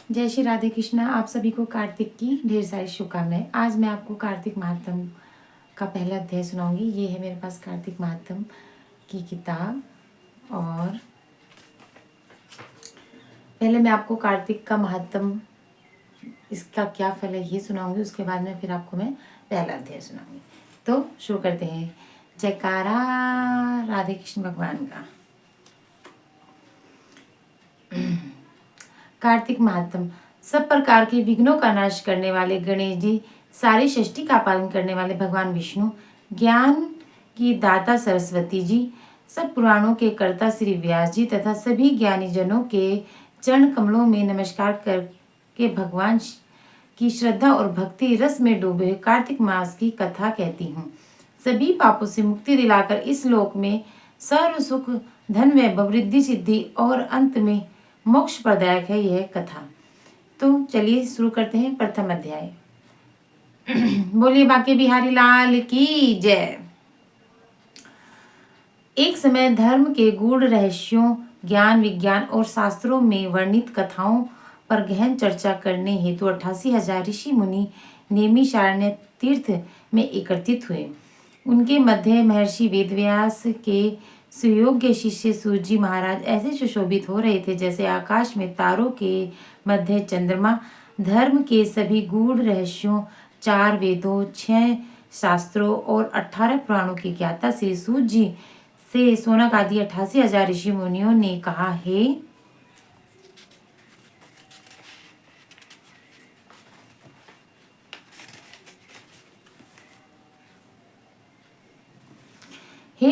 जय श्री राधे कृष्ण। आप सभी को कार्तिक की ढेर सारी शुभकामनाएं। आज मैं आपको कार्तिक महात्म का पहला अध्याय सुनाऊंगी। ये है मेरे पास कार्तिक महात्म की किताब। और पहले मैं आपको कार्तिक का महात्म, इसका क्या फल है, ये सुनाऊंगी। उसके बाद में फिर आपको मैं पहला अध्याय सुनाऊंगी। तो शुरू करते हैं। जयकारा राधे कृष्ण भगवान का। कार्तिक महात्म। सब प्रकार के विघ्नों का नाश करने वाले गणेश जी, सारी षष्ठी का पालन करने वाले भगवान विष्णु, ज्ञान की दाता सरस्वती जी, सब पुराणों के कर्ता श्री व्यास जी तथा सभी ज्ञानी जनों के चरण कमलों में नमस्कार करके भगवान की श्रद्धा और भक्ति रस में डूबे हुए कार्तिक मास की कथा कहती हूँ। सभी पापों से मुक्ति दिलाकर इस लोक में सर्व सुख, धन वैभव, रिद्धि सिद्धि और अंत में मोक्ष प्रदायक है यह कथा। तो चलिए शुरू करते हैं प्रथम अध्याय। बोलिए बाके बिहारी लाल की जय। एक समय धर्म के गूढ़ रहस्यों, ज्ञान विज्ञान और शास्त्रों में वर्णित कथाओं पर गहन चर्चा करने हेतु 88,000 ऋषि मुनि नेमिषारण्य तीर्थ में एकत्रित हुए। उनके मध्य महर्षि वेदव्यास के सुयोग्य शिष्य सूत जी महाराज ऐसे सुशोभित हो रहे थे जैसे आकाश में तारों के मध्य चंद्रमा। धर्म के सभी गूढ़ रहस्यों, 4 वेदों, 6 शास्त्रों और 18 पुराणों के ज्ञाता श्री सूत जी से सोनक आदि 88,000 ऋषि मुनियों ने कहा, हे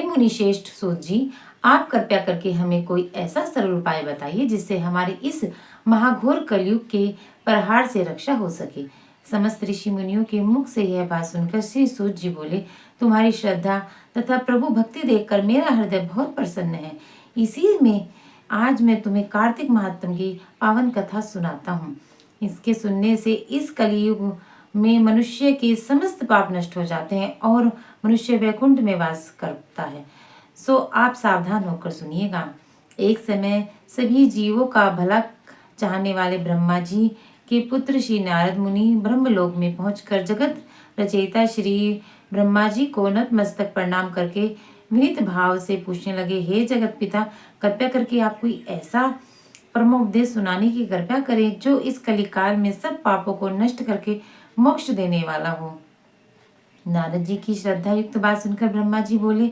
मुनि श्रेष्ठ सूत जी, आप कृपया करके हमें कोई ऐसा सरल उपाय बताइए जिससे हमारे इस महाघोर कलयुग के प्रहार से रक्षा हो सके। समस्त ऋषि मुनियों के मुख से यह बात सुनकर श्री सूत जी बोले, तुम्हारी श्रद्धा तथा प्रभु भक्ति देखकर मेरा हृदय बहुत प्रसन्न है। इसी में आज मैं तुम्हें कार्तिक महात्म की पावन कथा सुनाता हूँ। इसके सुनने से इस कलयुग में मनुष्य के समस्त पाप नष्ट हो जाते हैं और मनुष्य वैकुंठ में वास करता है। सो आप सावधान होकर सुनिएगा। एक समय सभी जीवों का भला चाहने वाले ब्रह्मा जी के पुत्र श्री नारद मुनि ब्रह्मलोक में पहुंचकर जगत रचयिता श्री ब्रह्मा जी को नतमस्तक प्रणाम करके विनीत भाव से पूछने लगे, हे जगत पिता, कृपया करके आप कोई ऐसा परमोपदेश सुनाने की कृपया करें जो इस कलिकाल में सब पापों को नष्ट करके मोक्ष देने वाला हो। नारद जी की श्रद्धा युक्त बात सुनकर ब्रह्मा जी बोले,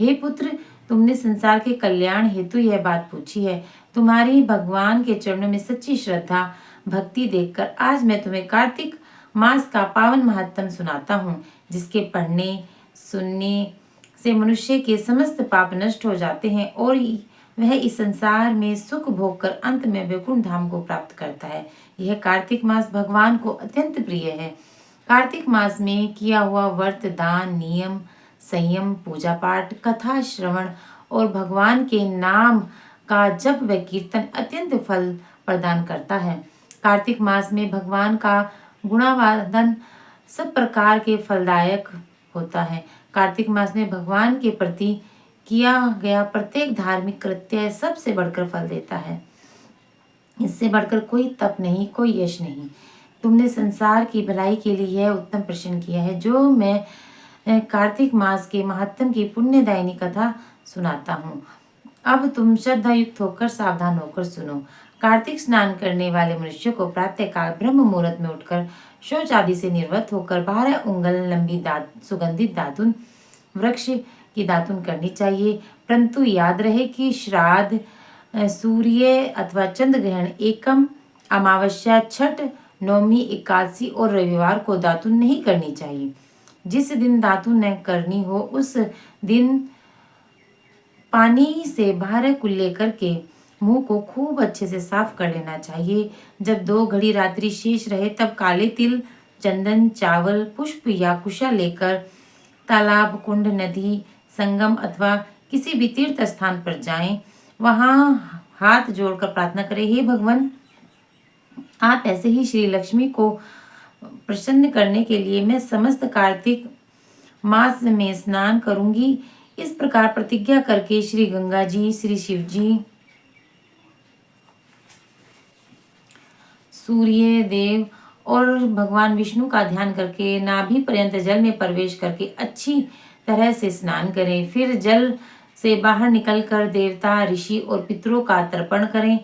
हे पुत्र, तुमने संसार के कल्याण हेतु यह बात पूछी है। तुम्हारी भगवान के चरणों में सच्ची श्रद्धा भक्ति देखकर आज मैं तुम्हें कार्तिक मास का पावन महात्म सुनाता हूँ, जिसके पढ़ने सुनने से मनुष्य के समस्त पाप नष्ट हो जाते हैं और वह इस संसार में सुख भोग कर अंत में वैकुंठ धाम को प्राप्त करता है। यह कार्तिक मास भगवान को अत्यंत प्रिय है। कार्तिक मास में किया हुआ व्रत, दान, नियम, संयम, पूजा पाठ, कथा श्रवण और भगवान के नाम का जप व कीर्तन अत्यंत फल प्रदान करता है। कार्तिक मास में भगवान का गुणावादन सब प्रकार के फलदायक होता है। कार्तिक मास में भगवान के प्रति किया गया प्रत्येक धार्मिक कृत्य सबसे बढ़कर फल देता है। इससे बढ़कर कोई तप नहीं, कोई यश नहीं। तुमने संसार की भलाई के लिए यह उत्तम प्रश्न किया है जो मैं कार्तिक मास के महात्म की पुण्यदायिनी कथा सुनाता हूँ। अब तुम श्रद्धा युक्त होकर सावधान होकर सुनो। कार्तिक स्नान करने वाले मनुष्य को प्रातः काल ब्रह्म मुहूर्त में उठकर शौच आदि से निर्वृत्त होकर 12 उंगल लंबी सुगंधित दातुन वृक्ष की दातुन करनी चाहिए। परंतु याद रहे कि श्राद्ध, सूर्य अथवा चंद्र ग्रहण, एकम, अमावस्या, छठ, नवमी, एकादशी और रविवार को दातुन नहीं करनी चाहिए। जिस दिन दातुन न करनी हो उस दिन पानी से 12 कुल्ले करके मुंह को खूब अच्छे से साफ कर लेना चाहिए। जब 2 घड़ी रात्रि शेष रहे तब काले तिल, चंदन, चावल, पुष्प या कुशा लेकर तालाब, कुंड, नदी, संगम अथवा किसी भी तीर्थ स्थान पर जाएं। वहां हाथ जोड़कर प्रार्थना करें, हे भगवान, आप ऐसे ही श्री लक्ष्मी को प्रसन्न करने के लिए मैं समस्त कार्तिक मास में स्नान करूंगी। इस प्रकार प्रतिज्ञा करके श्री गंगा जी, श्री शिव जी, सूर्य देव और भगवान विष्णु का ध्यान करके नाभि पर्यंत जल में प्रवेश करके अच्छी तरह से स्नान करें। फिर जल से बाहर निकलकर देवता, ऋषि और पितरों का तर्पण करें।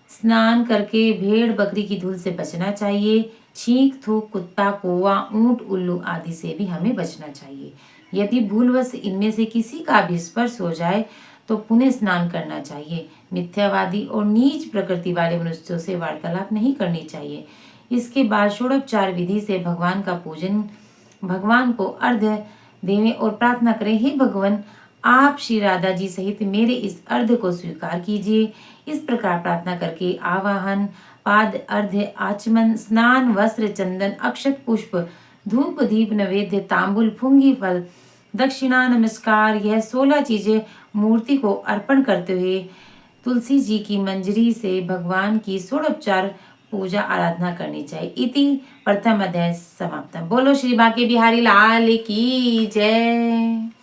स्नान करके भेड़ बकरी की धूल से बचना चाहिए। छींक, थूक, कुत्ता, कौवा, ऊंट, उल्लू आदि से भी हमें बचना चाहिए। यदि भूलवश इनमें से किसी का भी स्पर्श हो जाए तो पुनः स्नान करना चाहिए। मिथ्यावादी और नीच प्रकृति वाले मनुष्यों से वार्तालाप नहीं करनी चाहिए। इसके बाद षोडोपचार विधि से भगवान का पूजन, भगवान को अर्घ्य देवें और प्रार्थना करें, हे भगवान, आप श्री राधा जी सहित मेरे इस अर्घ्य को स्वीकार कीजिए। इस प्रकार प्रार्थना करके आवाहन, पाद अर्घ्य, आचमन, स्नान, वस्त्र, चंदन, अक्षत, पुष्प, धूप, दीप, नैवेद्य, तांबुल, फुंगी फल, दक्षिणा, नमस्कार, यह 16 चीजें मूर्ति को अर्पण करते हुए तुलसी जी की मंजरी से भगवान की षोडोपचार पूजा आराधना करनी चाहिए। इति प्रथम अध्याय समाप्त। बोलो श्री बांके बिहारी लाल की जय।